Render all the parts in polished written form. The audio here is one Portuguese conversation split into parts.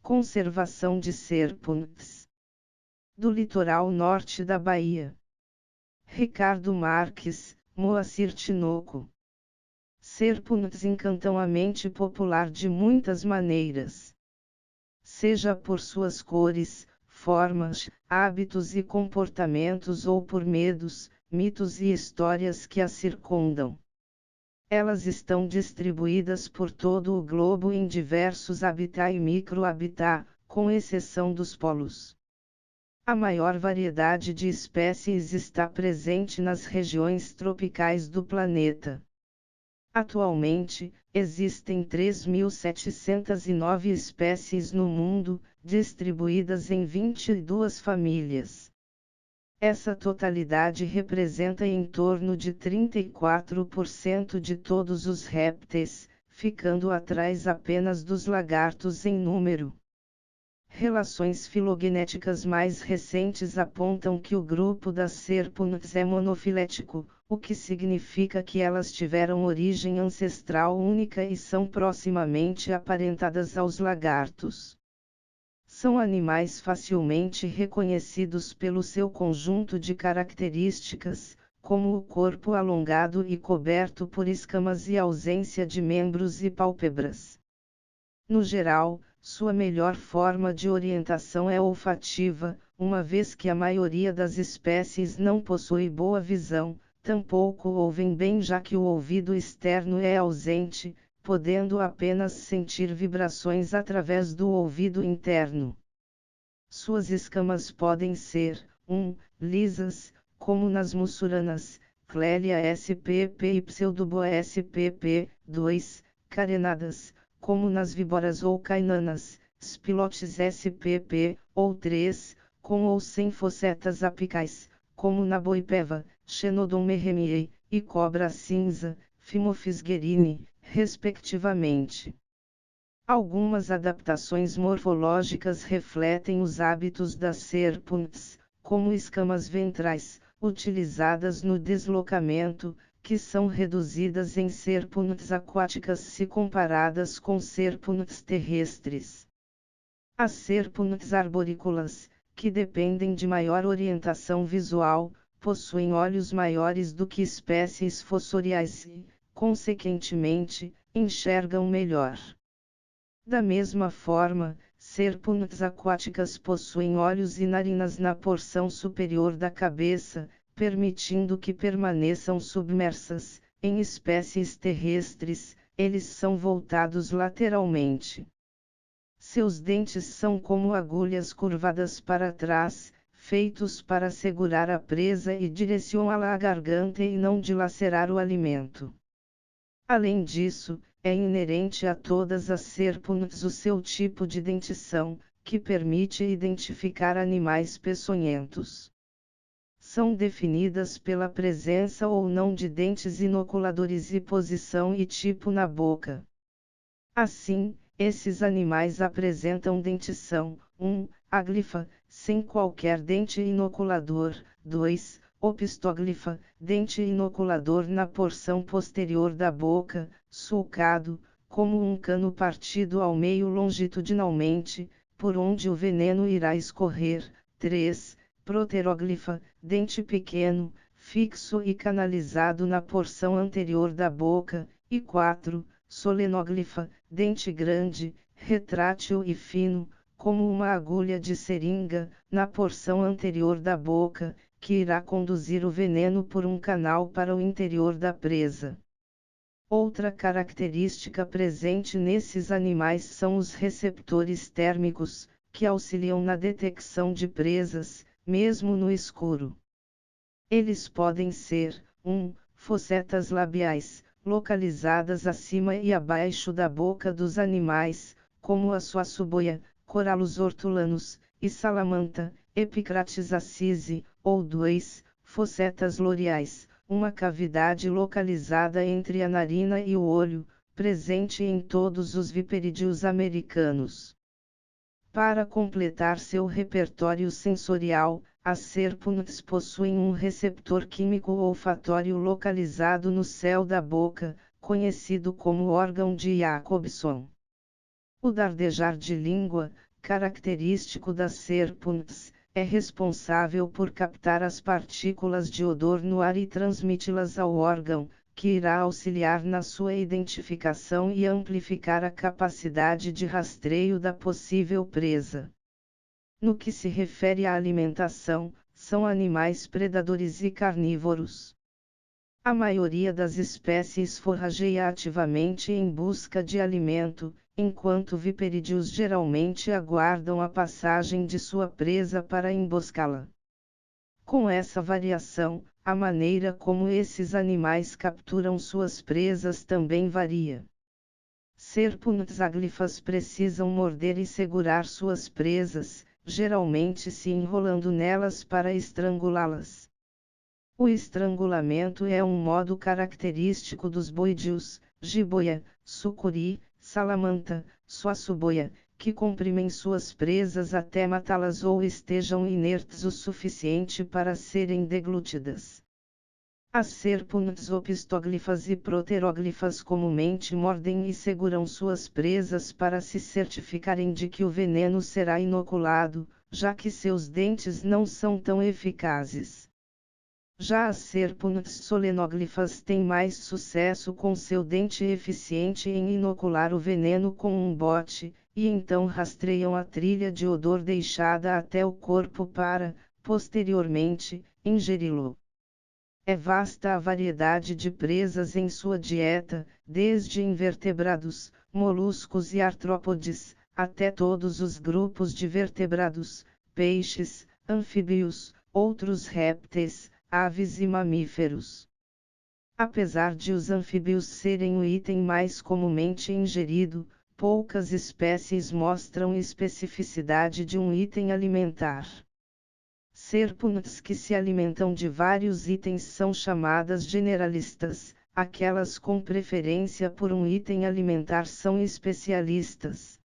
Conservação de serpentes do litoral norte da Bahia. Ricardo Marques, Moacir Tinoco. Serpentes encantam a mente popular de muitas maneiras. Seja por suas cores, formas, hábitos e comportamentos ou por medos, mitos e histórias que as circundam. Elas estão distribuídas por todo o globo em diversos habitat e microhabitat, com exceção dos polos. A maior variedade de espécies está presente nas regiões tropicais do planeta. Atualmente, existem 3.709 espécies no mundo, distribuídas em 22 famílias. Essa totalidade representa em torno de 34% de todos os répteis, ficando atrás apenas dos lagartos em número. Relações filogenéticas mais recentes apontam que o grupo das serpentes é monofilético, o que significa que elas tiveram origem ancestral única e são proximamente aparentadas aos lagartos. São animais facilmente reconhecidos pelo seu conjunto de características, como o corpo alongado e coberto por escamas e ausência de membros e pálpebras. No geral, sua melhor forma de orientação é olfativa, uma vez que a maioria das espécies não possui boa visão, tampouco ouvem bem já que o ouvido externo é ausente, podendo apenas sentir vibrações através do ouvido interno. Suas escamas podem ser, 1. Lisas, como nas mussuranas, Clélia spp e Pseudoboa spp, 2. Carenadas, como nas víboras ou cainanas, Spilotes spp, ou 3. Com ou sem fossetas apicais, como na boipeva, Xenodon merremiei, e cobra cinza, Phimophis guerini, respectivamente. Algumas adaptações morfológicas refletem os hábitos das serpentes, como escamas ventrais, utilizadas no deslocamento, que são reduzidas em serpentes aquáticas se comparadas com serpentes terrestres. As serpentes arborícolas, que dependem de maior orientação visual, possuem olhos maiores do que espécies fossoriais e, consequentemente, enxergam melhor. Da mesma forma, serpentes aquáticas possuem olhos e narinas na porção superior da cabeça, permitindo que permaneçam submersas. Em espécies terrestres, eles são voltados lateralmente. Seus dentes são como agulhas curvadas para trás, feitos para segurar a presa e direcioná-la à garganta e não dilacerar o alimento. Além disso, é inerente a todas as serpentes o seu tipo de dentição, que permite identificar animais peçonhentos. São definidas pela presença ou não de dentes inoculadores e posição e tipo na boca. Assim, esses animais apresentam dentição, 1. Aglifa, sem qualquer dente inoculador, 2. Opistóglifa, dente inoculador na porção posterior da boca, sulcado, como um cano partido ao meio longitudinalmente, por onde o veneno irá escorrer, 3. Proteróglifa, dente pequeno, fixo e canalizado na porção anterior da boca, e 4. Solenóglifa, dente grande, retrátil e fino, como uma agulha de seringa, na porção anterior da boca, que irá conduzir o veneno por um canal para o interior da presa. Outra característica presente nesses animais são os receptores térmicos, que auxiliam na detecção de presas, mesmo no escuro. Eles podem ser, 1. Fossetas labiais, localizadas acima e abaixo da boca dos animais, como a suaçuboia, Corallus hortulanus, e salamanta, Epicrates assisi, ou 2. Fossetas loreais, uma cavidade localizada entre a narina e o olho, presente em todos os viperídeos americanos. Para completar seu repertório sensorial, as serpentes possuem um receptor químico olfatório localizado no céu da boca, conhecido como órgão de Jacobson. O dardejar de língua, característico das serpentes, é responsável por captar as partículas de odor no ar e transmiti-las ao órgão, que irá auxiliar na sua identificação e amplificar a capacidade de rastreio da possível presa. No que se refere à alimentação, são animais predadores e carnívoros. A maioria das espécies forrageia ativamente em busca de alimento, enquanto viperídeos geralmente aguardam a passagem de sua presa para emboscá-la. Com essa variação, a maneira como esses animais capturam suas presas também varia. Serpentes aglifas precisam morder e segurar suas presas, geralmente se enrolando nelas para estrangulá-las. O estrangulamento é um modo característico dos boidios, jiboia, sucuri, salamanta, suaçuboia, que comprimem suas presas até matá-las ou estejam inertes o suficiente para serem deglutidas. As serpentes opistóglifas e proteróglifas comumente mordem e seguram suas presas para se certificarem de que o veneno será inoculado, já que seus dentes não são tão eficazes. Já as serpentes solenóglifas têm mais sucesso com seu dente eficiente em inocular o veneno com um bote, e então rastreiam a trilha de odor deixada até o corpo para, posteriormente, ingeri-lo. É vasta a variedade de presas em sua dieta, desde invertebrados, moluscos e artrópodes, até todos os grupos de vertebrados, peixes, anfíbios, outros répteis, aves e mamíferos. Apesar de os anfíbios serem o item mais comumente ingerido, poucas espécies mostram especificidade de um item alimentar. Serpentes que se alimentam de vários itens são chamadas generalistas, aquelas com preferência por um item alimentar são especialistas.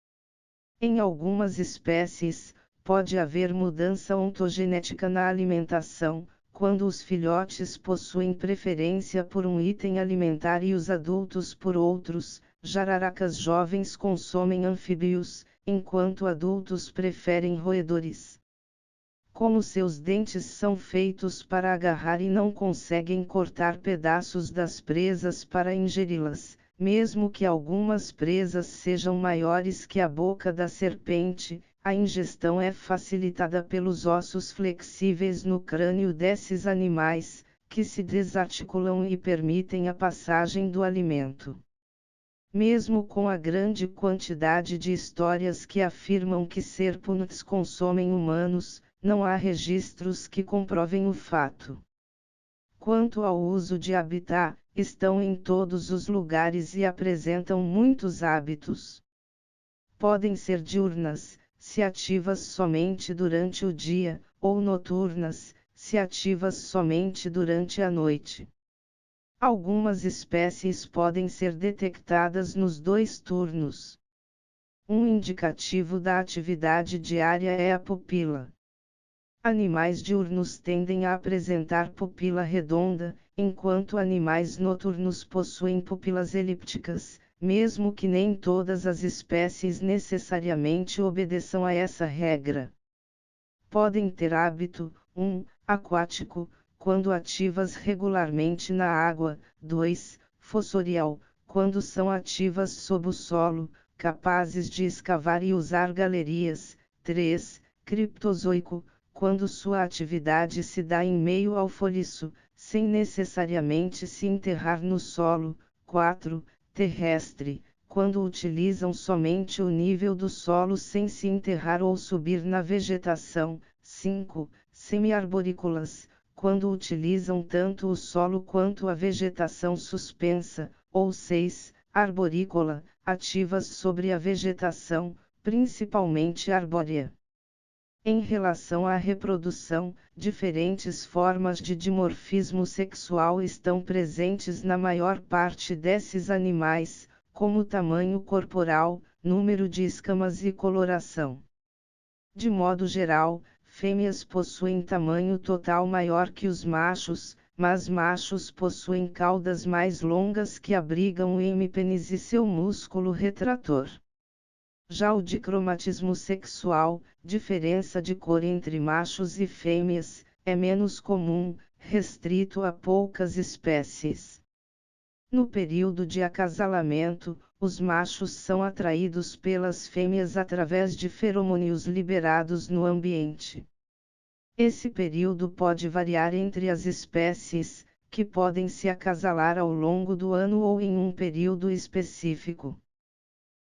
Em algumas espécies, pode haver mudança ontogenética na alimentação, quando os filhotes possuem preferência por um item alimentar e os adultos por outros. Jararacas jovens consomem anfíbios, enquanto adultos preferem roedores. Como seus dentes são feitos para agarrar e não conseguem cortar pedaços das presas para ingeri-las, mesmo que algumas presas sejam maiores que a boca da serpente, a ingestão é facilitada pelos ossos flexíveis no crânio desses animais, que se desarticulam e permitem a passagem do alimento. Mesmo com a grande quantidade de histórias que afirmam que serpentes consomem humanos, não há registros que comprovem o fato. Quanto ao uso de habitat, estão em todos os lugares e apresentam muitos hábitos. Podem ser diurnas, se ativas somente durante o dia, ou noturnas, se ativas somente durante a noite. Algumas espécies podem ser detectadas nos 2 turnos. Um indicativo da atividade diária é a pupila. Animais diurnos tendem a apresentar pupila redonda, enquanto animais noturnos possuem pupilas elípticas, mesmo que nem todas as espécies necessariamente obedeçam a essa regra. Podem ter hábito, 1, aquático, quando ativas regularmente na água, 2, fossorial, quando são ativas sob o solo, capazes de escavar e usar galerias, 3, criptozoico, quando sua atividade se dá em meio ao foliço, sem necessariamente se enterrar no solo, 4, terrestre, quando utilizam somente o nível do solo sem se enterrar ou subir na vegetação, 5, semi-arborícolas, quando utilizam tanto o solo quanto a vegetação suspensa, ou 6, arborícola, ativas sobre a vegetação, principalmente arbórea. Em relação à reprodução, diferentes formas de dimorfismo sexual estão presentes na maior parte desses animais, como tamanho corporal, número de escamas e coloração. De modo geral, fêmeas possuem tamanho total maior que os machos, mas machos possuem caudas mais longas que abrigam o hemipênis e seu músculo retrator. Já o dicromatismo sexual, diferença de cor entre machos e fêmeas, é menos comum, restrito a poucas espécies. No período de acasalamento, os machos são atraídos pelas fêmeas através de feromônios liberados no ambiente. Esse período pode variar entre as espécies, que podem se acasalar ao longo do ano ou em um período específico.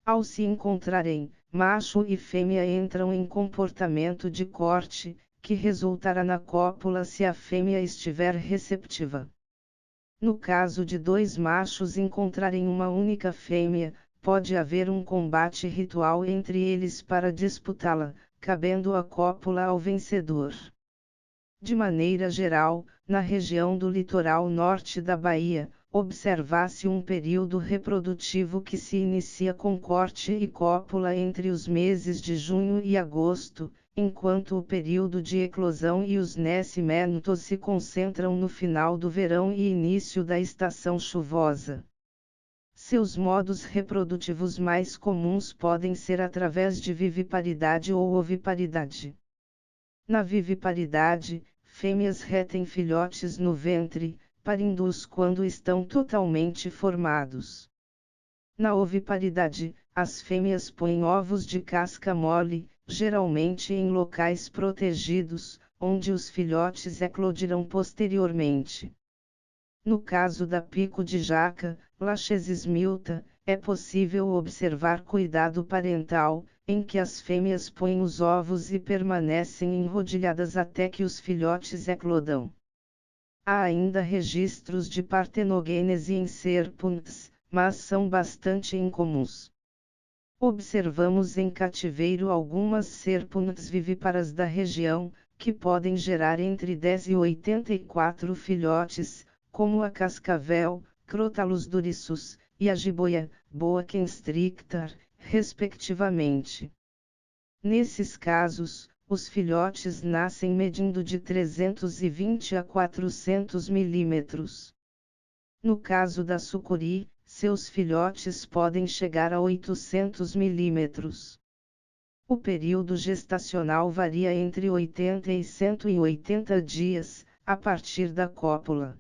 Ao se encontrarem, macho e fêmea entram em comportamento de corte, que resultará na cópula se a fêmea estiver receptiva. No caso de dois machos encontrarem uma única fêmea, pode haver um combate ritual entre eles para disputá-la, cabendo a cópula ao vencedor. De maneira geral, na região do litoral norte da Bahia, observa-se um período reprodutivo que se inicia com corte e cópula entre os meses de junho e agosto, enquanto o período de eclosão e os nascimentos se concentram no final do verão e início da estação chuvosa. Seus modos reprodutivos mais comuns podem ser através de viviparidade ou oviparidade. Na viviparidade, fêmeas retêm filhotes no ventre, parindo-os quando estão totalmente formados. Na oviparidade, as fêmeas põem ovos de casca mole, geralmente em locais protegidos, onde os filhotes eclodirão posteriormente. No caso da pico de jaca, Lachesis milta, é possível observar cuidado parental, em que as fêmeas põem os ovos e permanecem enrodilhadas até que os filhotes eclodam. Há ainda registros de partenogênese em serpentes, mas são bastante incomuns. Observamos em cativeiro algumas serpentes vivíparas da região, que podem gerar entre 10 e 84 filhotes, como a cascavel, Crotalus durissus, e a jiboia, Boa constrictor, respectivamente. Nesses casos, os filhotes nascem medindo de 320 a 400 milímetros. No caso da sucuri, seus filhotes podem chegar a 800 milímetros. O período gestacional varia entre 80 e 180 dias, a partir da cópula.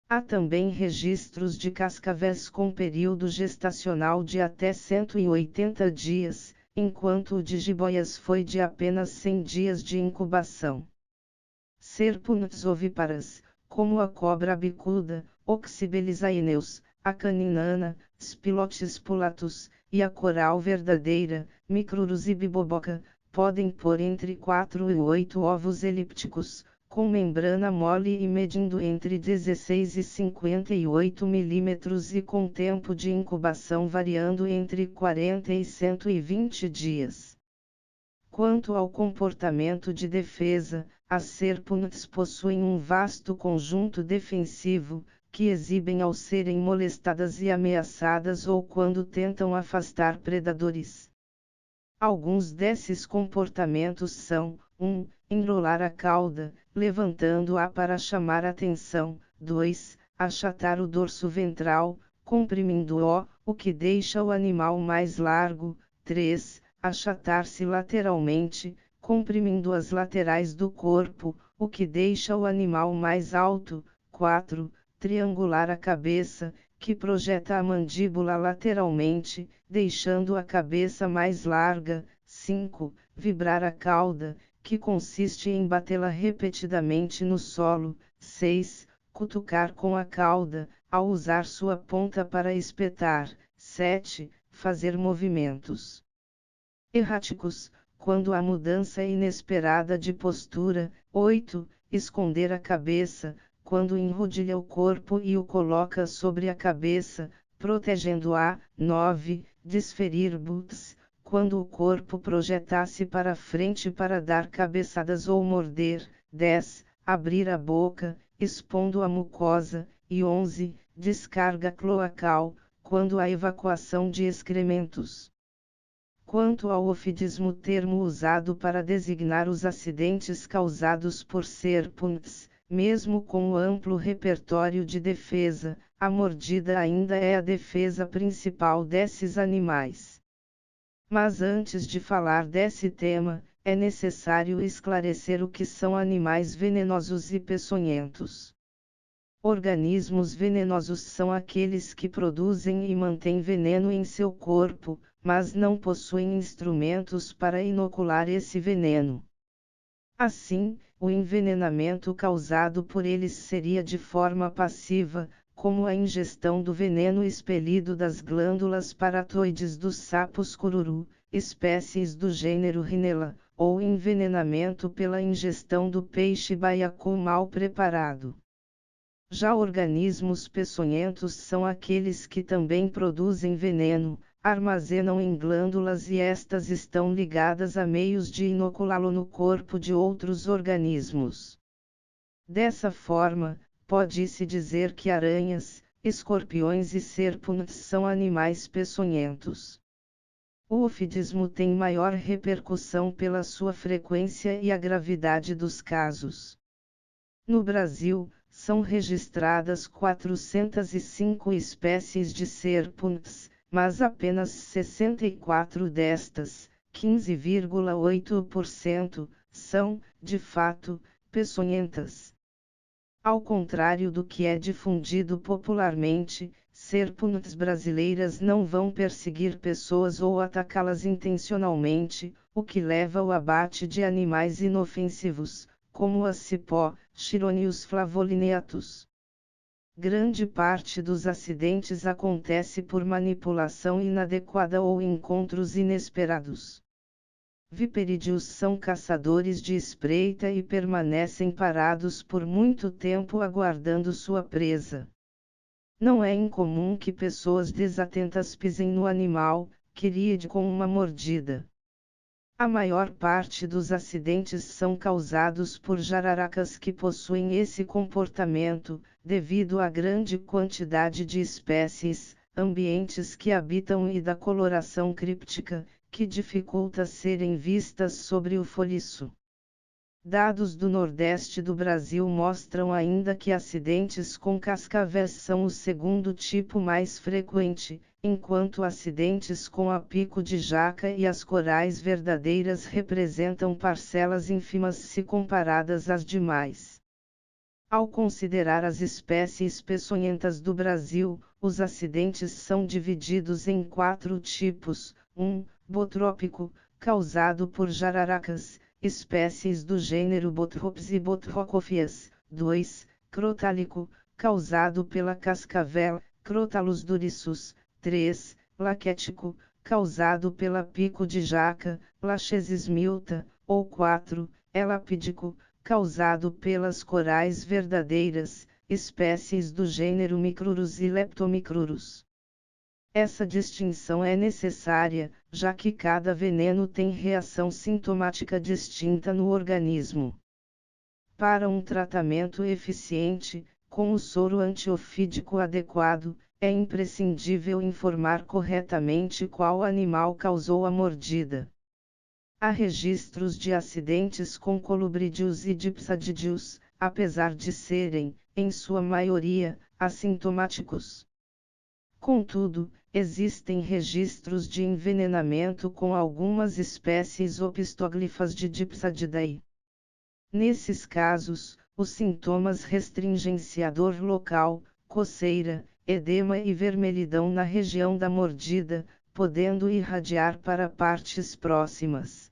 Há também registros de cascavéis com período gestacional de até 180 dias, enquanto o de jiboias foi de apenas 100 dias de incubação. Serpentes ovíparas, como a cobra bicuda, Oxybelizaineus, a caninana, Spilotes pulatus, e a coral verdadeira, Micrurus ibiboboca, podem pôr entre 4 e 8 ovos elípticos, com membrana mole e medindo entre 16 e 58 milímetros e com tempo de incubação variando entre 40 e 120 dias. Quanto ao comportamento de defesa, as serpentes possuem um vasto conjunto defensivo, que exibem ao serem molestadas e ameaçadas ou quando tentam afastar predadores. Alguns desses comportamentos são: 1. Enrolar a cauda, levantando-a para chamar atenção. 2. Achatar o dorso ventral, comprimindo-o, o que deixa o animal mais largo. 3. Achatar-se lateralmente, comprimindo as laterais do corpo, o que deixa o animal mais alto. 4. Triangular a cabeça, que projeta a mandíbula lateralmente, deixando a cabeça mais larga. 5. Vibrar a cauda, que consiste em batê-la repetidamente no solo. 6. Cutucar com a cauda, ao usar sua ponta para espetar. 7. Fazer movimentos erráticos, quando há mudança inesperada de postura. 8. Esconder a cabeça, quando enrodilha o corpo e o coloca sobre a cabeça, protegendo-a. 9. Desferir butts, quando o corpo projeta-se para frente para dar cabeçadas ou morder. 10. Abrir a boca, expondo a mucosa. E 11. Descarga cloacal, quando há evacuação de excrementos. Quanto ao ofidismo, termo usado para designar os acidentes causados por serpentes, mesmo com o amplo repertório de defesa, a mordida ainda é a defesa principal desses animais. Mas antes de falar desse tema, é necessário esclarecer o que são animais venenosos e peçonhentos. Organismos venenosos são aqueles que produzem e mantêm veneno em seu corpo, mas não possuem instrumentos para inocular esse veneno. Assim, o envenenamento causado por eles seria de forma passiva, como a ingestão do veneno expelido das glândulas paratoides dos sapos cururu, espécies do gênero Rhinella, ou envenenamento pela ingestão do peixe baiacu mal preparado. Já organismos peçonhentos são aqueles que também produzem veneno, armazenam em glândulas e estas estão ligadas a meios de inoculá-lo no corpo de outros organismos. Dessa forma, pode-se dizer que aranhas, escorpiões e serpentes são animais peçonhentos. O ofidismo tem maior repercussão pela sua frequência e a gravidade dos casos. No Brasil, são registradas 405 espécies de serpentes, mas apenas 64 destas, 15,8%, são, de fato, peçonhentas. Ao contrário do que é difundido popularmente, serpentes brasileiras não vão perseguir pessoas ou atacá-las intencionalmente, o que leva ao abate de animais inofensivos, como a cipó, Chironius flavolineatus. Grande parte dos acidentes acontece por manipulação inadequada ou encontros inesperados. Viperídeos são caçadores de espreita e permanecem parados por muito tempo aguardando sua presa. Não é incomum que pessoas desatentas pisem no animal, que lide com uma mordida. A maior parte dos acidentes são causados por jararacas que possuem esse comportamento, devido à grande quantidade de espécies, ambientes que habitam e da coloração críptica, que dificulta serem vistas sobre o folhiço. Dados do Nordeste do Brasil mostram ainda que acidentes com cascavéis são o segundo tipo mais frequente, enquanto acidentes com a pico de jaca e as corais verdadeiras representam parcelas ínfimas se comparadas às demais. Ao considerar as espécies peçonhentas do Brasil, os acidentes são divididos em 4 tipos: 1. Botrópico, causado por jararacas, espécies do gênero Bothrops e Bothrocopias. 2. Crotálico, causado pela cascavel, Crotalus duriçus. 3. Laquético, causado pela pico de jaca, Lachesis milta. Ou 4. Elapídico, causado pelas corais verdadeiras, espécies do gênero Micrurus e Leptomicrurus. Essa distinção é necessária, já que cada veneno tem reação sintomática distinta no organismo. Para um tratamento eficiente, com o soro antiofídico adequado, é imprescindível informar corretamente qual animal causou a mordida. Há registros de acidentes com colubrídeos e dipsadídeos, apesar de serem, em sua maioria, assintomáticos. Contudo, existem registros de envenenamento com algumas espécies opistoglifas de Dipsadidae. Nesses casos, os sintomas restringem-se a dor local, coceira, edema e vermelhidão na região da mordida, podendo irradiar para partes próximas.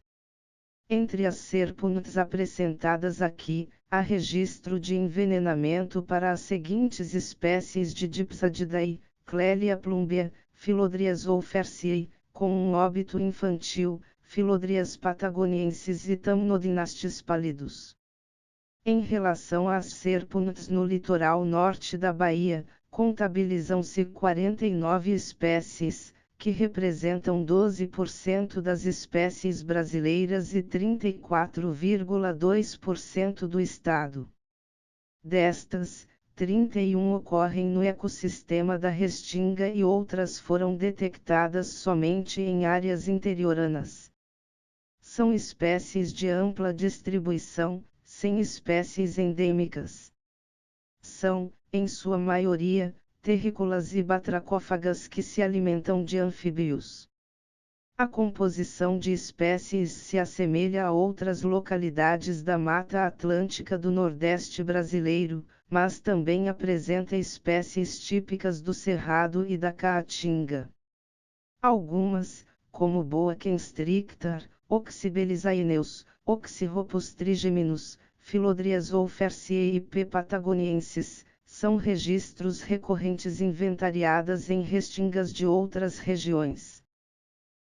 Entre as serpentes apresentadas aqui, há registro de envenenamento para as seguintes espécies de Dipsadidae: Clelia plumbea, Philodrias olferciae, com um óbito infantil, Philodrias patagoniensis e Thamnodinastes pallidus. Em relação às serpentes no litoral norte da Bahia, contabilizam-se 49 espécies, que representam 12% das espécies brasileiras e 34,2% do estado. Destas, 31 ocorrem no ecossistema da Restinga e outras foram detectadas somente em áreas interioranas. São espécies de ampla distribuição, sem espécies endêmicas. São, em sua maioria, terrícolas e batracófagas que se alimentam de anfíbios. A composição de espécies se assemelha a outras localidades da Mata Atlântica do Nordeste brasileiro, mas também apresenta espécies típicas do Cerrado e da Caatinga. Algumas, como Boa constrictor, Oxybelizaineus, Oxyropus trigeminus, Philodrias ou Fersiae P. patagoniensis, são registros recorrentes inventariadas em restingas de outras regiões.